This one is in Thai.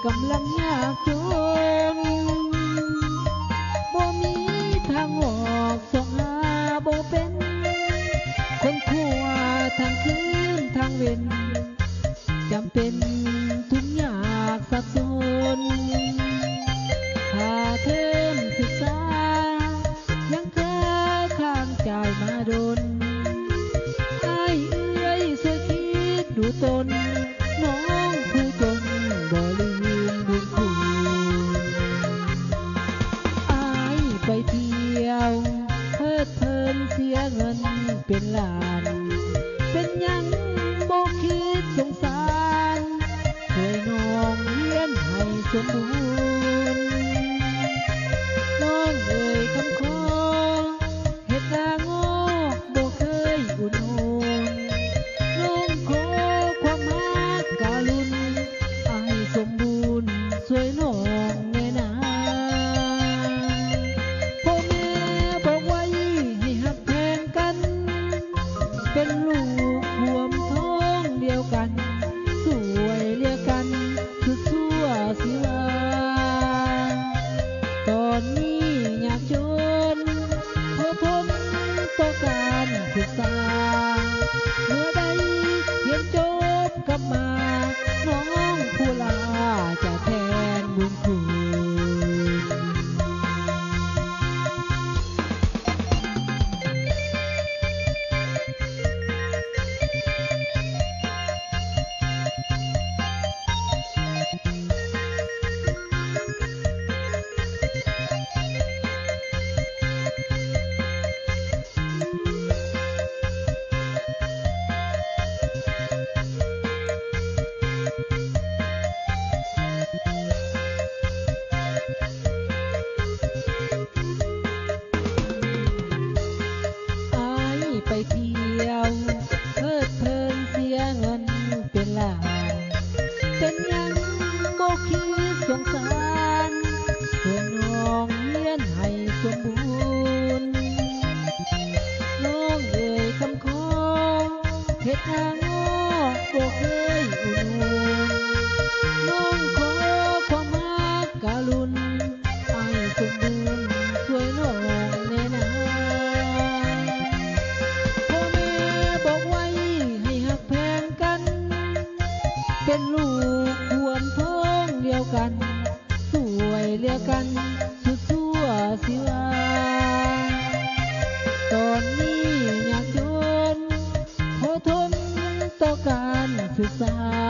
กำลังยากจนบ่มีทางออกส่องหาบ่เป็นคนขัวทางคืนทางเว้นจำเป็นทุกอยากสับสนค่าเทอมศึกษายังเธอข้างจ่ายมาโดนอ้ายเอ้ยช่วยคิดดูตนน้องผู้จนบ่ลืมบุญคุณอ้ายไปเที่ยวเพิดเพลินเสียเงินเป็นล้านเป็นยังบ่คิดสงสารช่วยน้องเรียนให้สมบูรณ์น้องเอ่ยคำขอเฮ็ดหน้างอบ่เคยอุ่นโอนน้องขอความรักกาลุนให้สมบูรณ์ช่วยน้องแน่นาพ่อแม่บอกไว้ให้หักแพงกันเป็นลูกห่วมท้องเดียวกันสวยเลียกันสุดชั่วศิลาตอนนี้อยากจนพอทนต่อการศึกษาเมื่อใดเรียนจบกลับมาน้องผู้ลาจะแทนบุญคุณไปเที่ยวเพิดเพลินเสียเงินเป็นล้านเป็นยังบ่คิดสงสารช่วยน้องเรียนให้สมบูรณ์น้องเอ่ยคำขอเฮ็ดหน้างอบ่เคยอุ่นโอนน้องขอความรักกาลุนให้สมบูรณ์ช่วยน้องแน่นาเป็นลูกห่วมท้องเดียวกันสวยเลียกันสุดชั่วศิลาตอนนี้อยากจนขอทนต่อการศึกษา